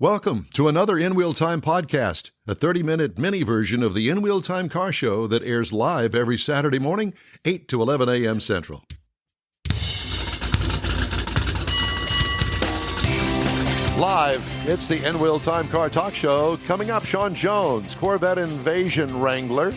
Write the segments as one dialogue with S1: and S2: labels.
S1: Welcome to another In Wheel Time podcast, a 30-minute mini version of the In Wheel Time car show that airs live every Saturday morning, 8 to 11 a.m. Central. Live, it's the In Wheel Time car talk show. Coming up, Shawn Jones, Corvette Invasion Wrangler.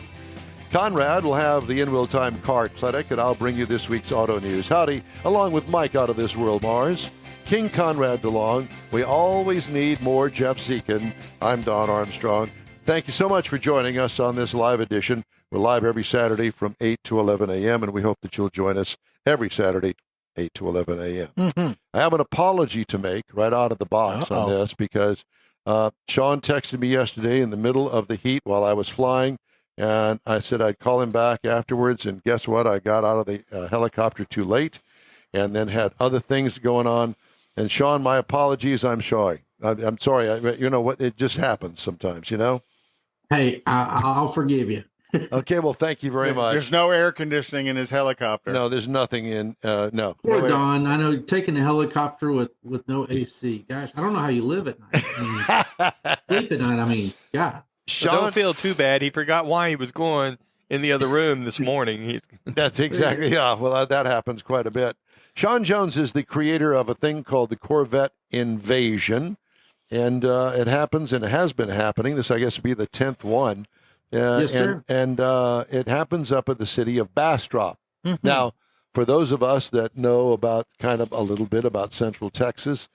S1: Conrad will have the In Wheel Time car clinic, and I'll bring you this week's auto news. Howdy, along with Mike out of this world, Mars. King Conrad DeLong. We always need more Jeff Zekin. I'm Don Armstrong. Thank you so much for joining us on this live edition. We're live every Saturday from 8 to 11 a.m., and we hope that you'll join us every Saturday, 8 to 11 a.m. Mm-hmm. I have an apology to make right out of the box on this because Shawn texted me yesterday in the middle of the heat while I was flying, and I said I'd call him back afterwards, and guess what? I got out of the helicopter too late and then had other things going on. And Shawn, my apologies. I'm sorry. I'm sorry. You know what? It just happens sometimes, you know?
S2: Hey, I'll forgive you.
S1: Okay, well, thank you very much.
S3: There's no air conditioning in his helicopter.
S1: No, there's nothing in, no.
S2: Poor
S1: no
S2: Don, I know taking a helicopter with no AC. Gosh, I don't know how you live at night. Sleep at night, I mean, God.
S4: Shawn, don't feel too bad. He forgot why he was going in the other room this morning.
S1: That's exactly, yeah. Well, that happens quite a bit. Shawn Jones is the creator of a thing called the Corvette Invasion, and it happens and it has been happening. This, I guess, would be the 10th one.
S2: Yes, sir.
S1: And it happens up at the city of Bastrop. Mm-hmm. Now, for those of us that know about kind of a little bit about Central Texas,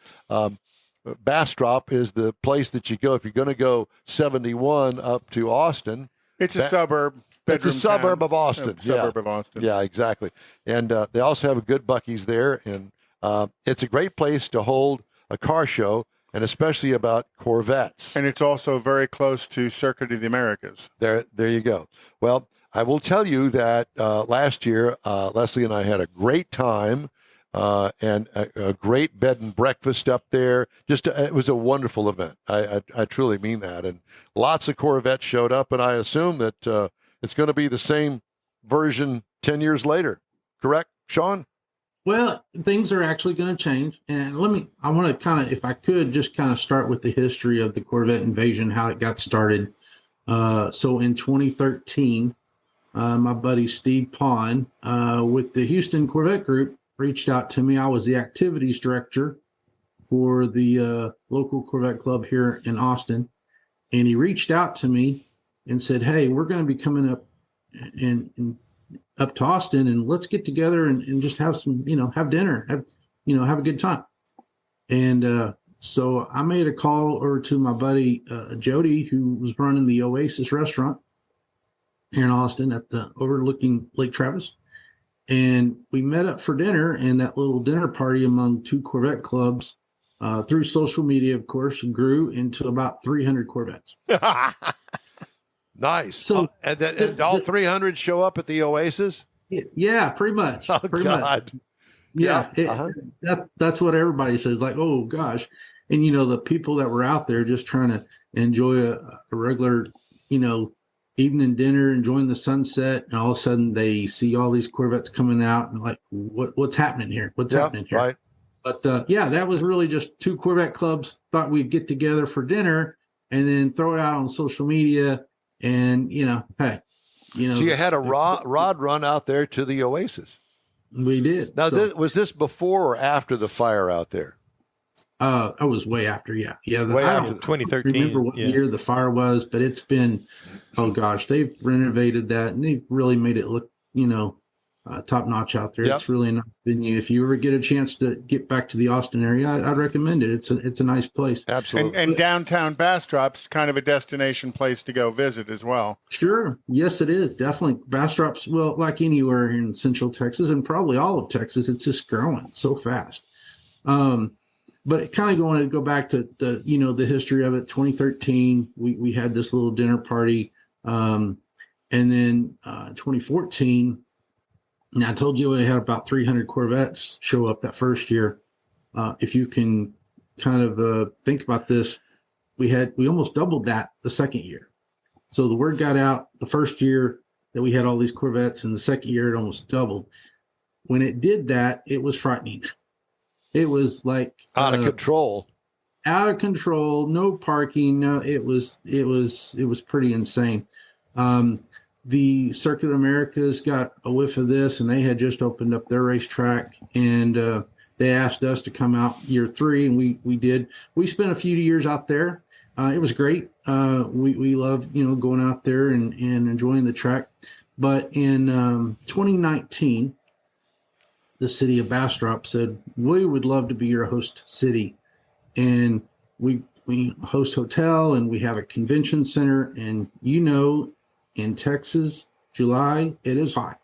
S1: Bastrop is the place that you go if you're going to go 71 up to Austin.
S3: It's a suburb.
S1: It's a suburb of Austin.
S3: Suburb of Austin.
S1: Yeah, exactly. And they also have a good Buc-ee's there. And it's a great place to hold a car show, and especially about Corvettes.
S3: And it's also very close to Circuit of the Americas.
S1: There you go. Well, I will tell you that last year, Leslie and I had a great time and a great bed and breakfast up there. It was a wonderful event. I truly mean that. And lots of Corvettes showed up, and I assume that it's going to be the same version 10 years later. Correct, Shawn?
S2: Well, things are actually going to change. And I want to kind of, if I could, just kind of start with the history of the Corvette Invasion, how it got started. So in 2013, my buddy Steve Pond with the Houston Corvette Group reached out to me. I was the activities director for the local Corvette club here in Austin. And he reached out to me and said, hey, we're going to be coming up and up to Austin, and let's get together and just have some, have dinner, have a good time. And so I made a call over to my buddy Jody, who was running the Oasis restaurant here in Austin at the overlooking Lake Travis. And we met up for dinner, and that little dinner party among two Corvette clubs through social media, of course, grew into about 300 Corvettes.
S1: Nice.
S2: So,
S1: and all 300 show up at the Oasis?
S2: Yeah, pretty much.
S1: Oh,
S2: pretty
S1: God.
S2: much. Yeah. That's what everybody says. Like, oh, gosh. And, the people that were out there just trying to enjoy a regular, evening dinner, enjoying the sunset. And all of a sudden they see all these Corvettes coming out and like, what's happening here? What's happening here?
S1: Right.
S2: But, that was really just two Corvette clubs thought we'd get together for dinner and then throw it out on social media. And, hey,
S1: So you had a rod run out there to the Oasis.
S2: We did.
S1: Now, was this before or after the fire out there?
S2: I was way after. Yeah.
S1: Way after
S4: 2013.
S2: Remember what year the fire was, but it's been, oh gosh, they've renovated that and they've really made it look, top notch out there. Yep. It's really a nice venue. If you ever get a chance to get back to the Austin area, I'd recommend it. It's a nice place.
S1: Absolutely.
S3: And downtown Bastrop's kind of a destination place to go visit as well. Sure.
S2: Yes, it is. Definitely. Bastrop's, well, like anywhere in Central Texas and probably all of Texas, it's just growing so fast. But kind of going to go back to the history of it. 2013, we had this little dinner party. And then 2014, and I told you we had about 300 Corvettes show up that first year. If you can kind of think about this, we almost doubled that the second year. So the word got out the first year that we had all these Corvettes, and the second year it almost doubled. When it did that, it was frightening. It was like
S1: out of control.
S2: out of control, no parking. No, it was pretty insane. The Circuit of Americas got a whiff of this, and they had just opened up their racetrack, and they asked us to come out year 3, and we did. We spent a few years out there. It was great. We loved, going out there and enjoying the track. But in 2019, the city of Bastrop said, we would love to be your host city. And we host hotel, and we have a convention center. And, in Texas, July, it is hot.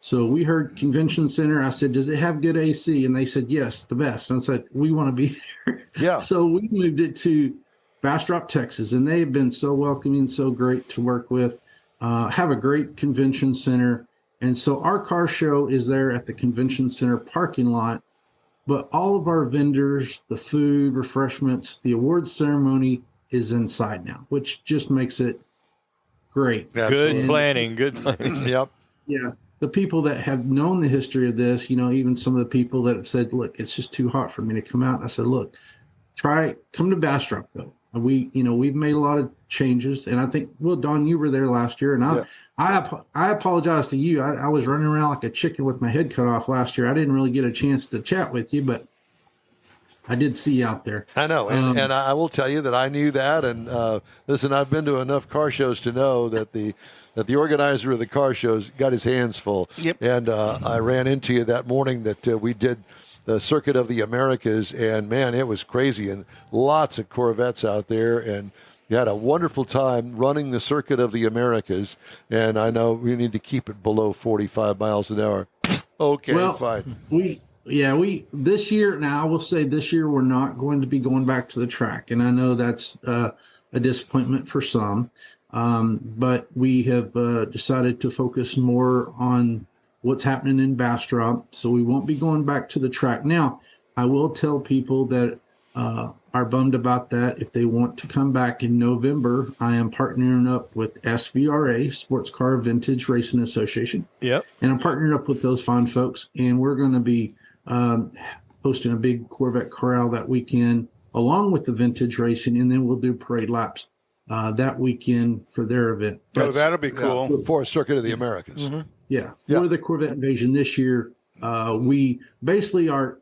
S2: So we heard convention center. I said, does it have good AC? And they said, yes, the best. And I said, we want to be there.
S1: Yeah.
S2: So we moved it to Bastrop, Texas, and they've been so welcoming, so great to work with. Have a great convention center. And so our car show is there at the convention center parking lot, but all of our vendors, the food, refreshments, the awards ceremony is inside now, which just makes it great.
S4: Good planning. Good planning.
S1: Yep.
S2: Yeah. The people that have known the history of this, even some of the people that have said, look, it's just too hot for me to come out. I said, look, come to Bastrop though. We've made a lot of changes, and I think, Don, you were there last year, and I apologize to you. I was running around like a chicken with my head cut off last year. I didn't really get a chance to chat with you, but I did see you out there.
S1: I know, and I will tell you that I knew that. And listen, I've been to enough car shows to know that the organizer of the car shows got his hands full.
S5: Yep.
S1: And I ran into you that morning that we did the Circuit of the Americas, and man, it was crazy, and lots of Corvettes out there, and you had a wonderful time running the Circuit of the Americas. And I know we need to keep it below 45 miles an hour. Okay, fine.
S2: This year, now I will say this year we're not going to be going back to the track. And I know that's a disappointment for some. But we have decided to focus more on what's happening in Bastrop. So we won't be going back to the track. Now, I will tell people that are bummed about that. If they want to come back in November, I am partnering up with SVRA, Sports Car Vintage Racing Association.
S4: Yep.
S2: And I'm partnering up with those fine folks. And we're going to be hosting a big Corvette corral that weekend, along with the vintage racing, and then we'll do parade laps that weekend for their event.
S3: That'll be cool.
S1: For Circuit of the Americas.
S2: Mm-hmm. Yeah. For the Corvette Invasion this year, we basically our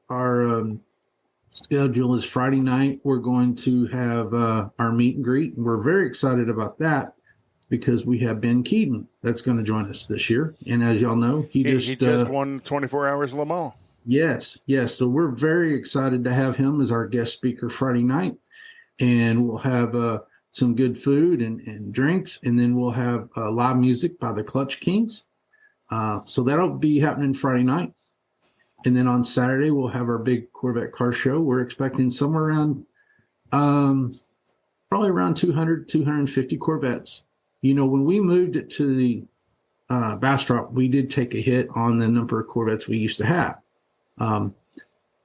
S2: schedule is Friday night. We're going to have our meet and greet. We're very excited about that because we have Ben Keaton that's going to join us this year. And as y'all know, he just
S3: won 24 Hours Le Mans.
S2: Yes. So we're very excited to have him as our guest speaker Friday night. And we'll have some good food and drinks. And then we'll have live music by the Clutch Kings. So that'll be happening Friday night. And then on Saturday, we'll have our big Corvette car show. We're expecting somewhere around, probably around 200, 250 Corvettes. When we moved it to the Bastrop, we did take a hit on the number of Corvettes we used to have.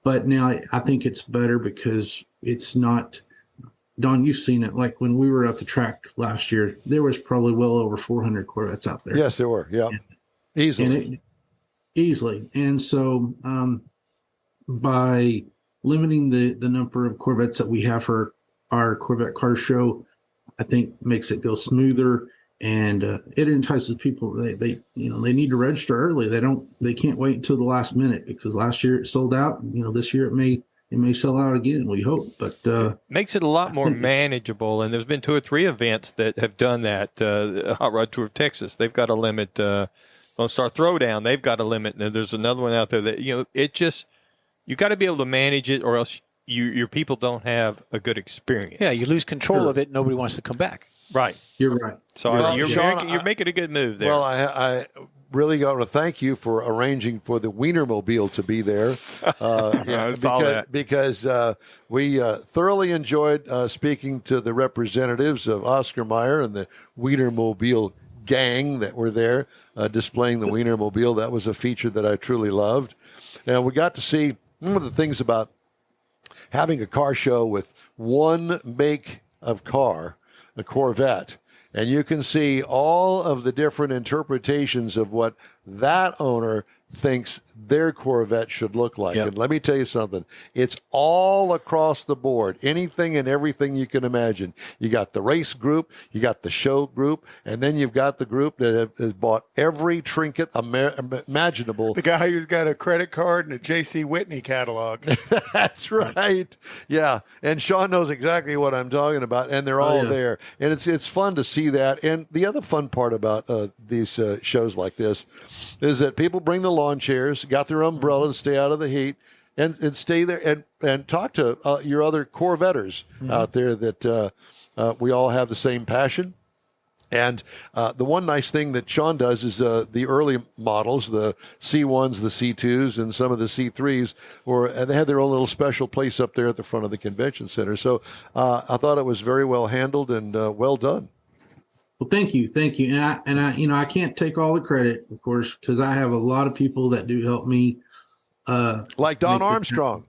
S2: But now I think it's better because it's not, Don, you've seen it. Like when we were at the track last year, there was probably well over 400 Corvettes out there.
S1: Yes, there were. Yeah.
S2: Easily. And so by limiting the number of Corvettes that we have for our Corvette car show, I think makes it go smoother, and it entices people. They need to register early. They can't wait until the last minute because last year it sold out. This year it may sell out again. We hope, but
S4: makes it a lot more manageable. And there's been 2 or 3 events that have done that. Hot Rod Tour of Texas, they've got a limit. Lone Star Throwdown, they've got a limit. And there's another one out there that it just you got to be able to manage it, or else your people don't have a good experience.
S5: Yeah, you lose control of it. Nobody wants to come back.
S4: Right.
S2: You're right.
S4: So you're making a good move there.
S1: Well, I really got to thank you for arranging for the Wienermobile to be there. Because we thoroughly enjoyed speaking to the representatives of Oscar Mayer and the Wienermobile gang that were there displaying the Wienermobile. That was a feature that I truly loved. And we got to see one of the things about having a car show with one make of car, a Corvette, and you can see all of the different interpretations of what that owner thinks their Corvette should look like.
S5: Yep.
S1: And let me tell you something. It's all across the board, anything and everything you can imagine. You got the race group, you got the show group, and then you've got the group that has bought every trinket imaginable.
S3: The guy who's got a credit card and a J.C. Whitney catalog.
S1: That's right. Yeah. And Shawn knows exactly what I'm talking about, and they're all there. And it's fun to see that. And the other fun part about these shows like this is that people bring the lawn chairs, got their umbrellas, stay out of the heat, and stay there and talk to your other Corvetters out there that we all have the same passion. And the one nice thing that Shawn does is the early models, the C1s, the C2s, and some of the C3s, and they had their own little special place up there at the front of the convention center. So I thought it was very well handled and well done.
S2: Well, thank you. And I can't take all the credit, of course, because I have a lot of people that do help me.
S1: Like Don Armstrong.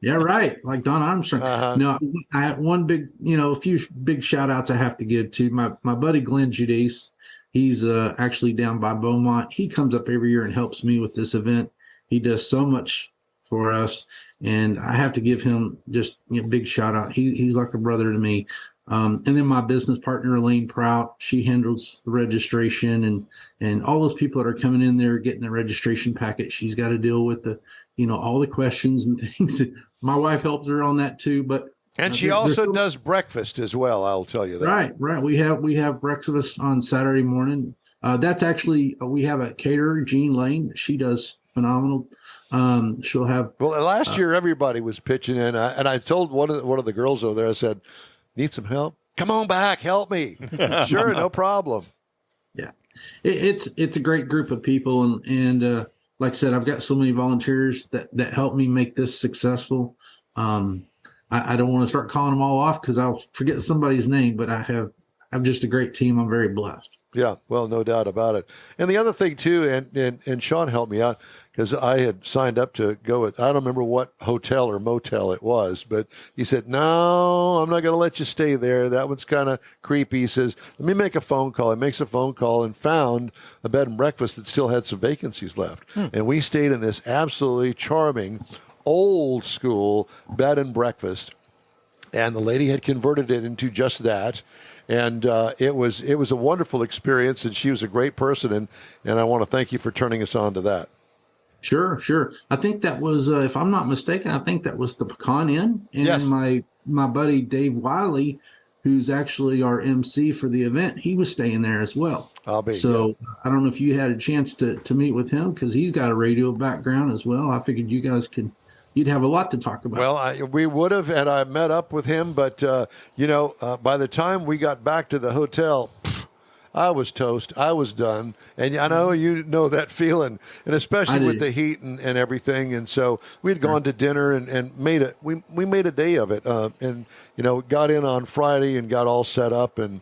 S2: Yeah, right. Like Don Armstrong. No, I have one big, a few big shout outs I have to give to my buddy Glenn Judice. He's actually down by Beaumont. He comes up every year and helps me with this event. He does so much for us, and I have to give him just a big shout out. He's like a brother to me. And then my business partner, Elaine Prout, she handles the registration and all those people that are coming in there getting the registration packet. She's got to deal with all the questions and things. My wife helps her on that too,
S1: and she also does breakfast as well. I'll tell you that.
S2: Right. We have breakfast on Saturday morning. That's actually, we have a caterer, Jean Lane. She does phenomenal. She'll have.
S1: Well, last year everybody was pitching in, and I told one of the girls over there. I said, "Need some help? Come on back, help me." Sure, no problem.
S2: Yeah, it's a great group of people, and like I said, I've got so many volunteers that help me make this successful. I don't want to start calling them all off because I'll forget somebody's name, but I'm just a great team. I'm very blessed.
S1: Yeah, well, no doubt about it. And the other thing too, and Shawn helped me out because I had signed up to go with, I don't remember what hotel or motel it was, but he said, "No, I'm not going to let you stay there. That one's kind of creepy." He says, "Let me make a phone call." He makes a phone call and found a bed and breakfast that still had some vacancies left. And we stayed in this absolutely charming, old school bed and breakfast. And the lady had converted it into just that. And it was a wonderful experience, and she was a great person, and I want to thank you for turning us on to that.
S2: Sure. I think that was, if I'm not mistaken, I think that was the Pecan Inn. And
S1: yes.
S2: my buddy Dave Wiley, who's actually our MC for the event, he was staying there as well.
S1: I'll be.
S2: So
S1: yeah.
S2: I don't know if you had a chance to meet with him because he's got a radio background as well. I figured you guys you'd have a lot to talk about.
S1: Well, we would have, and I met up with him, but, by the time we got back to the hotel, I was toast. I was done. And I know you know that feeling, and especially with the heat and everything. And so we'd gone to dinner and we made a day of it. Got in on Friday and got all set up and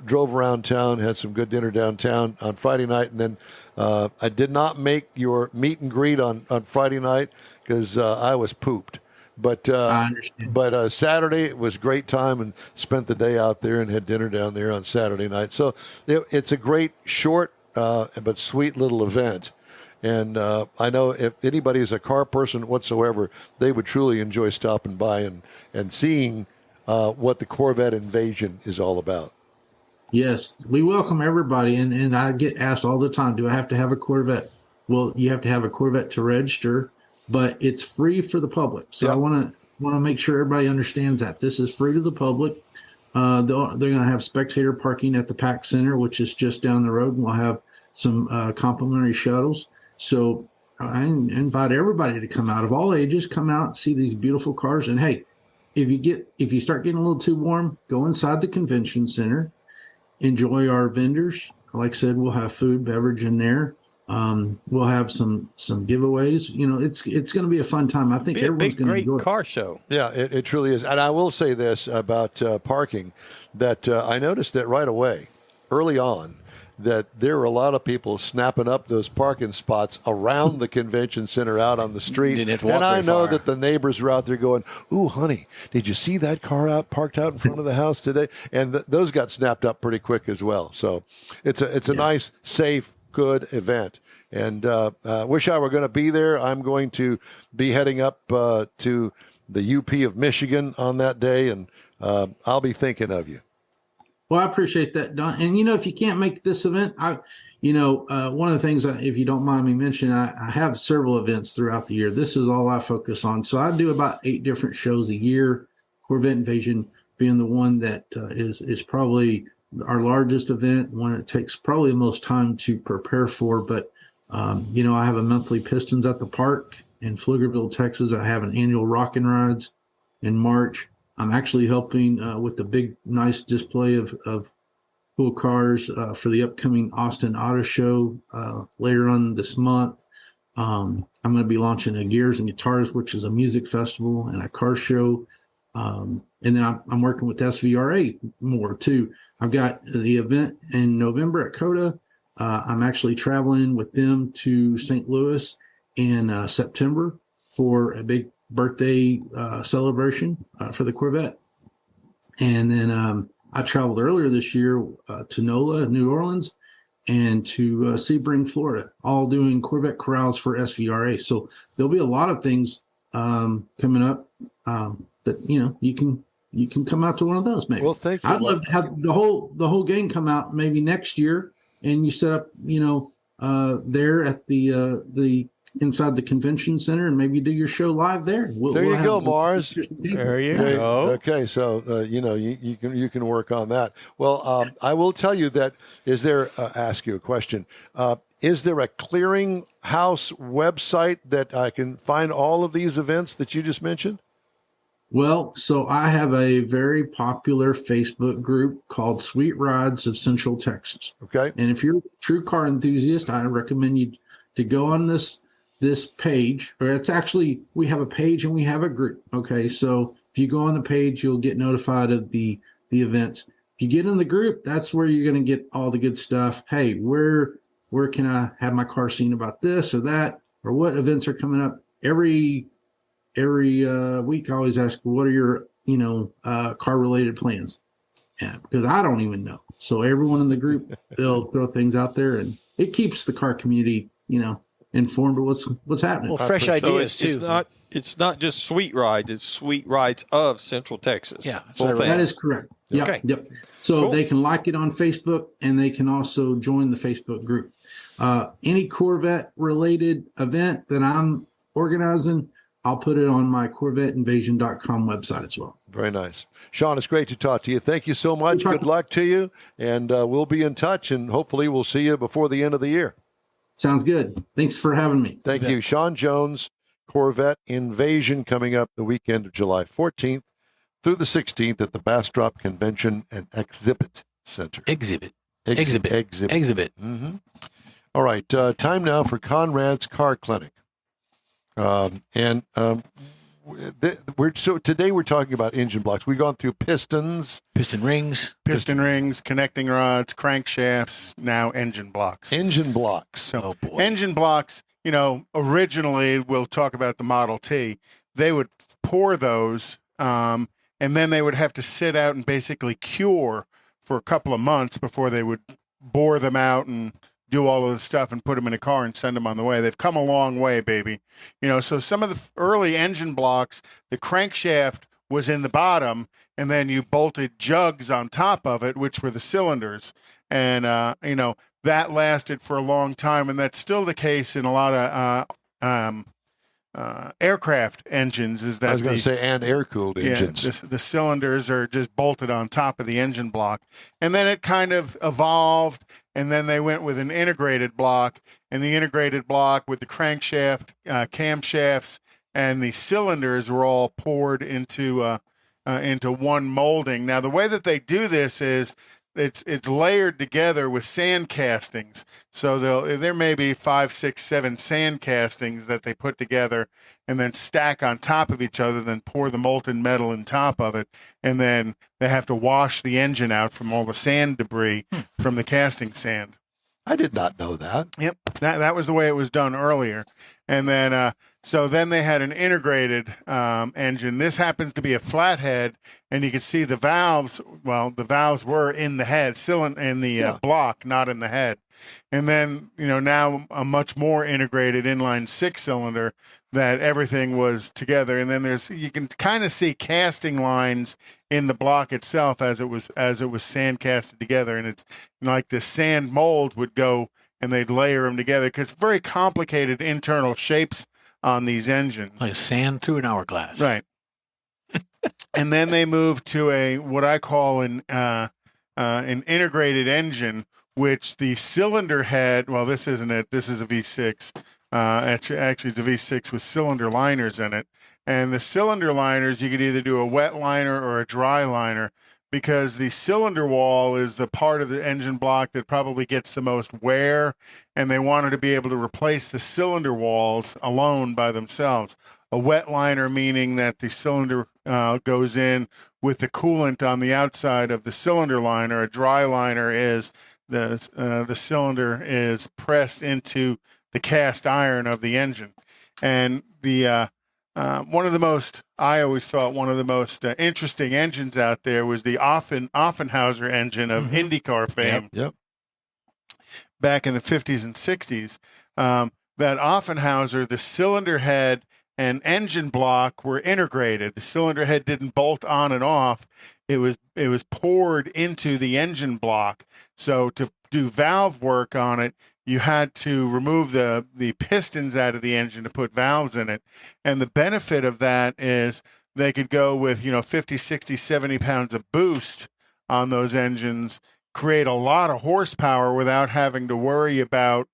S1: drove around town, had some good dinner downtown on Friday night. And then I did not make your meet and greet on Friday night because I was pooped. But Saturday it was a great time and spent the day out there and had dinner down there on Saturday night. So it's a great, short, but sweet little event. And I know if anybody is a car person whatsoever, they would truly enjoy stopping by and seeing what the Corvette Invasion is all about.
S2: Yes, we welcome everybody. And I get asked all the time, do I have to have a Corvette? Well, you have to have a Corvette to register. But it's free for the public. So I want to make sure everybody understands that. This is free to the public. They're going to have spectator parking at the PAC Center, which is just down the road, and we'll have some complimentary shuttles. So I invite everybody to come out of all ages, come out and see these beautiful cars. And hey, if you start getting a little too warm, go inside the convention center, enjoy our vendors. Like I said, we'll have food, beverage in there. We'll have some giveaways. It's going to be a fun time. I think everyone's going to enjoy it.
S4: Great car show.
S1: Yeah, it truly is. And I will say this about parking, that I noticed that right away, early on, that there were a lot of people snapping up those parking spots around the convention center out on the street.
S5: Didn't have to walk
S1: and I
S5: very
S1: know
S5: far.
S1: that the neighbors were out there going, "Ooh, honey, did you see that car parked out in front of the house today?" And those got snapped up pretty quick as well. So it's a nice, safe, good event. And wish I were going to be there. I'm going to be heading up to the UP of Michigan on that day, and I'll be thinking of you.
S2: Well, I appreciate that, Don. And, if you can't make this event, one of the things, if you don't mind me mentioning, I have several events throughout the year. This is all I focus on. So I do about 8 different shows a year, Corvette Invasion being the one that is probably our largest event, one it takes probably the most time to prepare for. But, I have a monthly Pistons at the Park in Pflugerville, Texas. I have an annual Rockin' Rides in March. I'm actually helping with the big, nice display of cool cars for the upcoming Austin Auto Show later on this month. I'm going to be launching a Gears and Guitars, which is a music festival and a car show. And then I'm working with SVRA more too. I've got the event in November at COTA. I'm actually traveling with them to St. Louis in September for a big birthday celebration for the Corvette. And then I traveled earlier this year to NOLA, New Orleans, and to Sebring, Florida, all doing Corvette corrals for SVRA. So there'll be a lot of things coming up that you can come out to one of those maybe.
S1: Well, thank you.
S2: I'd love to have the whole gang come out maybe next year, and you set up there at the inside the convention center, and maybe do your show live there.
S1: There you go, Mars.
S4: There you go.
S1: Okay, so you can work on that. Well, I will tell you that. Ask you a question? Is there a clearinghouse website that I can find all of these events that you just mentioned?
S2: Well, so I have a very popular Facebook group called Sweet Rides of Central Texas.
S1: Okay.
S2: And if you're a true car enthusiast, I recommend you to go on this page, or it's actually, we have a page and we have a group. Okay. So if you go on the page, you'll get notified of the events. If you get in the group, that's where you're going to get all the good stuff. Hey, where can I have my car seen about this or that, or what events are coming up? Every week I always ask, what are your, car related plans? Yeah, because I don't even know. So everyone in the group, they'll throw things out there, and it keeps the car community, informed of what's happening.
S5: Well, fresh ideas too.
S4: It's not just Sweet Rides; it's Sweet Rides of Central Texas.
S5: Yeah,
S4: full thing.
S2: That is correct. Yep,
S5: Okay.
S2: Yep. So
S4: Cool.
S2: they can like it on Facebook, and they can also join the Facebook group. Any Corvette related event that I'm organizing, I'll put it on my CorvetteInvasion.com website as well.
S1: Very nice. Shawn, it's great to talk to you. Thank you so much. Good luck to you. And we'll be in touch, and hopefully we'll see you before the end of the year.
S2: Sounds good. Thanks for having me.
S1: Thank you. Shawn Jones, Corvette Invasion, coming up the weekend of July 14th through the 16th at the Bastrop Convention and Exhibit Center.
S5: Exhibit.
S1: Mm-hmm. All right. Time now for Conrad's Car Clinic. Today we're talking about engine blocks. We've gone through pistons,
S5: Piston rings,
S3: connecting rods, crankshafts, now engine blocks.
S1: So,
S3: Engine blocks, originally we'll talk about the Model T. They would pour those, and then they would have to sit out and basically cure for a couple of months before they would bore them out and do all of the stuff and put them in a car and send them on the way. They've come a long way, baby. So some of the early engine blocks, the crankshaft was in the bottom, and then you bolted jugs on top of it, which were the cylinders. And, that lasted for a long time, and that's still the case in a lot of aircraft engines. Is that
S1: I was going to say, and air-cooled engines.
S3: The cylinders are just bolted on top of the engine block. And then it kind of evolved, and then they went with an integrated block, and the integrated block with the crankshaft, camshafts, and the cylinders were all poured into one molding. Now, the way that they do this is it's layered together with sand castings. So there may be 5, 6, 7 sand castings that they put together and then stack on top of each other, then pour the molten metal on top of it, and then they have to wash the engine out from all the sand debris from the casting sand.
S1: I did not know that.
S3: Yep, that was the way it was done earlier. And then So then they had an integrated engine. This happens to be a flathead, and you can see the valves. Well, the valves were in the head, still in the block, not in the head. And then, now a much more integrated inline 6-cylinder that everything was together. And then you can kind of see casting lines in the block itself as it was sand casted together. And it's like the sand mold would go and they'd layer them together because very complicated internal shapes on these engines.
S5: Like sand through an hourglass.
S3: Right. And then they moved to what I call an integrated engine, which the cylinder head, well, this isn't it. This is a V6. Actually, it's a V6 with cylinder liners in it. And the cylinder liners, you could either do a wet liner or a dry liner because the cylinder wall is the part of the engine block that probably gets the most wear, and they wanted to be able to replace the cylinder walls alone by themselves. A wet liner meaning that the cylinder goes in with the coolant on the outside of the cylinder liner. A dry liner is the cylinder is pressed into the cast iron of the engine. And the I always thought one of the most interesting engines out there was the Offenhauser engine of IndyCar fame.
S1: Yep.
S3: Back in the 50s and 60s. That Offenhauser, the cylinder head and engine block were integrated. The cylinder head didn't bolt on and off. It was poured into the engine block. So to do valve work on it, you had to remove the pistons out of the engine to put valves in it. And the benefit of that is they could go with, 50, 60, 70 pounds of boost on those engines, create a lot of horsepower without having to worry about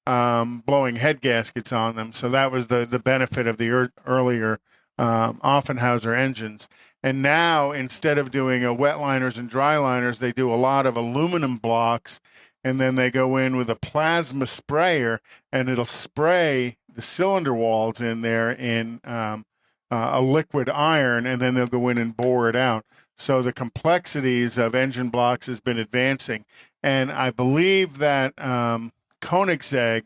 S3: blowing head gaskets on them. So that was the benefit of the earlier Offenhauser engines. And now, instead of doing wet liners and dry liners, they do a lot of aluminum blocks, and then they go in with a plasma sprayer, and it'll spray the cylinder walls in there in a liquid iron, and then they'll go in and bore it out. So the complexities of engine blocks has been advancing. And I believe that Koenigsegg,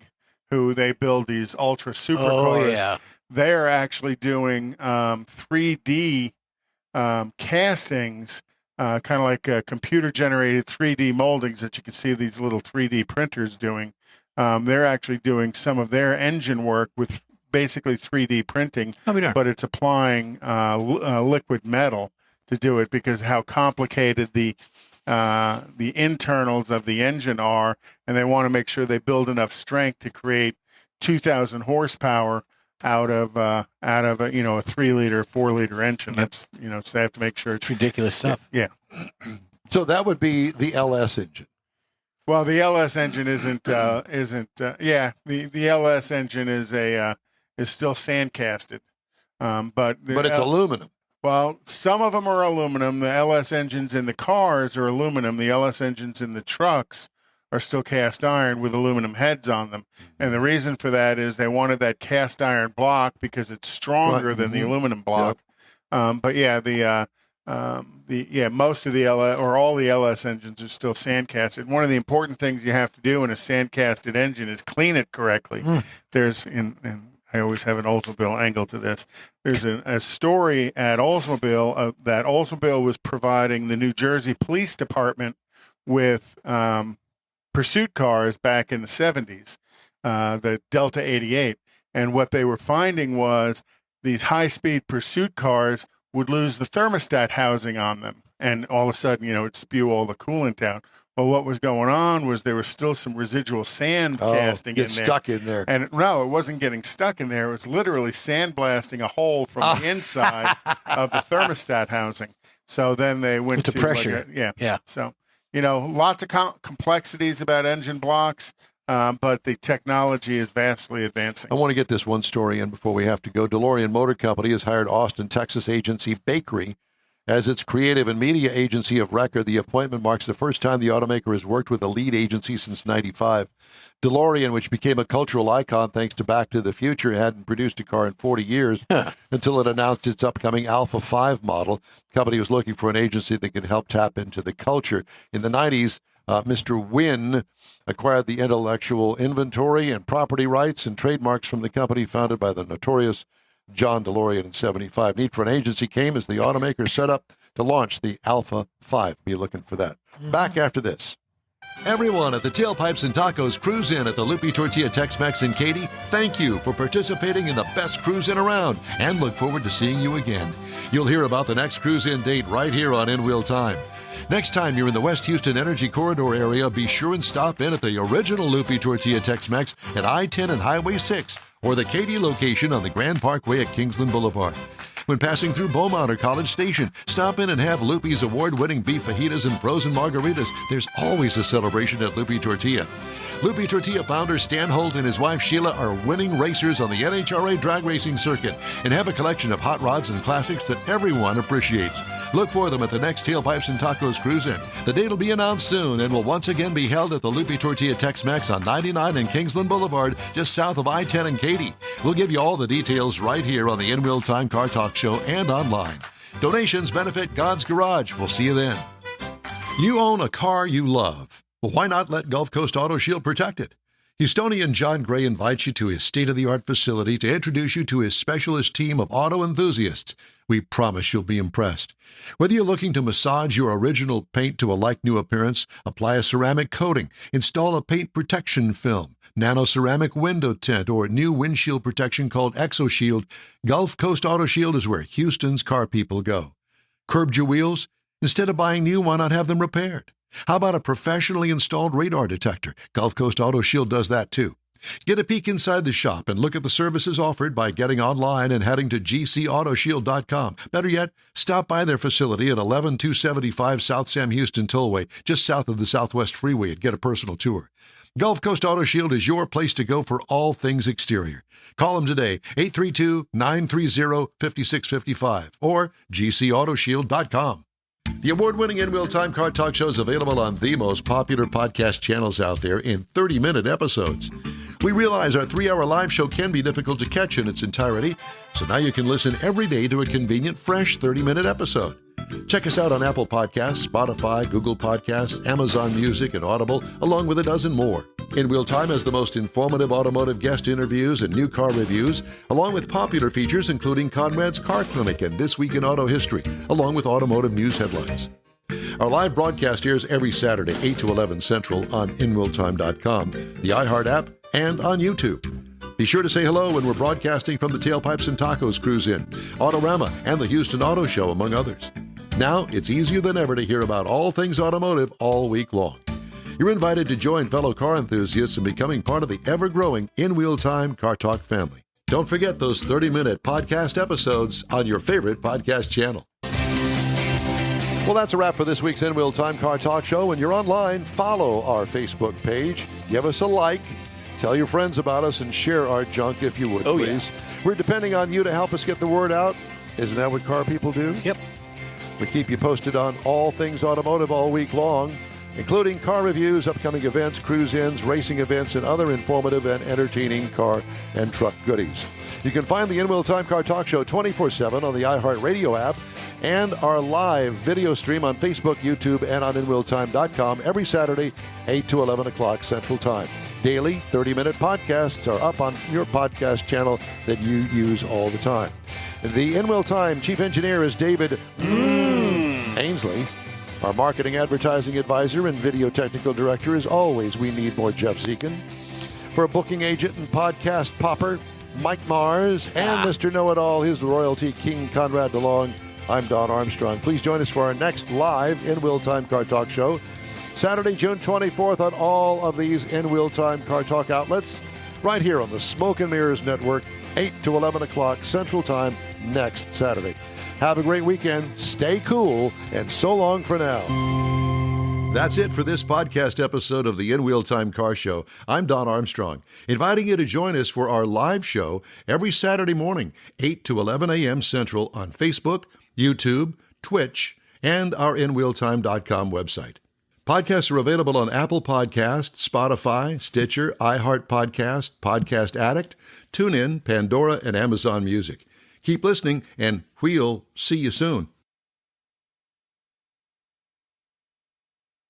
S3: who they build these ultra supercars, they're actually doing 3D castings, kind of like computer-generated 3D moldings that you can see these little 3D printers doing. They're actually doing some of their engine work with basically 3D printing, but it's applying liquid metal to do it because how complicated the internals of the engine are, and they want to make sure they build enough strength to create 2,000 horsepower out of a 3-liter, 4-liter engine. That's so they have to make sure
S5: it's ridiculous stuff.
S3: Yeah.
S1: So that would be the LS engine.
S3: Well, the LS engine isn't. The LS engine is still sand casted, but
S1: it's aluminum.
S3: Well, some of them are aluminum. The LS engines in the cars are aluminum. The LS engines in the trucks are still cast iron with aluminum heads on them. And the reason for that is they wanted that cast iron block because it's stronger than the aluminum block. Yep. Most of the LS or all the LS engines are still sand casted. One of the important things you have to do in a sand casted engine is clean it correctly. There's I always have an Oldsmobile angle to this. There's a story at Oldsmobile that Oldsmobile was providing the New Jersey Police Department with pursuit cars back in the 70s, the Delta 88. And what they were finding was these high-speed pursuit cars would lose the thermostat housing on them. And all of a sudden, it'd spew all the coolant out. Well, what was going on was there was still some residual sand casting in there.
S1: Stuck in there.
S3: And no, it wasn't getting stuck in there. It was literally sandblasting a hole from the inside of the thermostat housing. So then they went to
S5: pressure.
S3: So, lots of complexities about engine blocks, but the technology is vastly advancing.
S1: I want to get this one story in before we have to go. DeLorean Motor Company has hired Austin, Texas agency Bakery as its creative and media agency of record. The appointment marks the first time the automaker has worked with a lead agency since '95. DeLorean, which became a cultural icon thanks to Back to the Future, hadn't produced a car in 40 years until it announced its upcoming Alpha 5 model. The company was looking for an agency that could help tap into the culture. In the 90s, Mr. Wynn acquired the intellectual inventory and property rights and trademarks from the company founded by the notorious John DeLorean in 75. Need for an agency came as the automaker set up to launch the Alpha 5. Be looking for that. Back after this. Everyone at the Tailpipes and Tacos Cruise In at the Lupi Tortilla Tex-Mex in Katy, thank you for participating in the best cruise in around and look forward to seeing you again. You'll hear about the next cruise in date right here on In Wheel Time. Next time you're in the West Houston Energy Corridor area, be sure and stop in at the original Lupi Tortilla Tex-Mex at I-10 and Highway 6 or the Katy location on the Grand Parkway at Kingsland Boulevard. When passing through Beaumont or College Station, stop in and have Lupi's award-winning beef fajitas and frozen margaritas. There's always a celebration at Lupi Tortilla. Lupi Tortilla founder Stan Holt and his wife Sheila are winning racers on the NHRA drag racing circuit and have a collection of hot rods and classics that everyone appreciates. Look for them at the next Tailpipes and Tacos Cruise In. The date will be announced soon and will once again be held at the Lupi Tortilla Tex-Mex on 99 and Kingsland Boulevard, just south of I-10 and Katy. We'll give you all the details right here on the In Wheel Time Car Talk Show and online. Donations benefit God's Garage. We'll see you then. You own a car you love. Well, why not let Gulf Coast Auto Shield protect it? Houstonian John Gray invites you to his state-of-the-art facility to introduce you to his specialist team of auto enthusiasts. We promise you'll be impressed. Whether you're looking to massage your original paint to a like-new appearance, apply a ceramic coating, install a paint protection film, nano-ceramic window tint, or new windshield protection called ExoShield, Gulf Coast Auto Shield is where Houston's car people go. Curbed your wheels? Instead of buying new, why not have them repaired? How about a professionally installed radar detector? Gulf Coast Auto Shield does that too. Get a peek inside the shop and look at the services offered by getting online and heading to gcautoshield.com. Better yet, stop by their facility at 11275 South Sam Houston Tollway, just south of the Southwest Freeway, and get a personal tour. Gulf Coast Auto Shield is your place to go for all things exterior. Call them today, 832-930-5655 or gcautoshield.com. The award-winning In Wheel Time Car Talk Show is available on the most popular podcast channels out there in 30-minute episodes. We realize our 3-hour live show can be difficult to catch in its entirety, so now you can listen every day to a convenient, fresh 30-minute episode. Check us out on Apple Podcasts, Spotify, Google Podcasts, Amazon Music, and Audible, along with a dozen more. In Wheel Time has the most informative automotive guest interviews and new car reviews, along with popular features including Conrad's Car Clinic and This Week in Auto History, along with automotive news headlines. Our live broadcast airs every Saturday, 8 to 11 Central on InWheelTime.com, the iHeart app, and on YouTube. Be sure to say hello when we're broadcasting from the Tailpipes and Tacos Cruise In, Autorama, and the Houston Auto Show, among others. Now, it's easier than ever to hear about all things automotive all week long. You're invited to join fellow car enthusiasts in becoming part of the ever-growing In Wheel Time Car Talk family. Don't forget those 30-minute podcast episodes on your favorite podcast channel. Well, that's a wrap for this week's In Wheel Time Car Talk Show. When you're online, follow our Facebook page. Give us a like. Tell your friends about us and share our junk if you would, please. Yeah. We're depending on you to help us get the word out. Isn't that what car people do?
S5: Yep.
S1: We keep you posted on all things automotive all week long, including car reviews, upcoming events, cruise-ins, racing events, and other informative and entertaining car and truck goodies. You can find the In Wheel Time Car Talk Show 24/7 on the iHeart Radio app and our live video stream on Facebook, YouTube, and on InWheelTime.com every Saturday, 8 to 11 o'clock Central Time. Daily 30-minute podcasts are up on your podcast channel that you use all the time. The In Wheel Time Chief Engineer is David Ainsley. Our Marketing Advertising Advisor and Video Technical Director, as always, we need more Jeff Zekin. For a booking agent and podcast popper, Mike Mars, and Mr. Know-It-All, his royalty, King Conrad DeLong, I'm Don Armstrong. Please join us for our next live In Wheel Time Car Talk Show, Saturday, June 24th on all of these In Wheel Time Car Talk outlets, right here on the Smoke and Mirrors Network, 8 to 11 o'clock Central Time next Saturday. Have a great weekend, stay cool, and so long for now. That's it for this podcast episode of the In Wheel Time Car Show. I'm Don Armstrong, inviting you to join us for our live show every Saturday morning, 8 to 11 a.m. Central on Facebook, YouTube, Twitch, and our InWheelTime.com website. Podcasts are available on Apple Podcasts, Spotify, Stitcher, iHeart Podcast, Podcast Addict, TuneIn, Pandora, and Amazon Music. Keep listening, and we'll see you soon.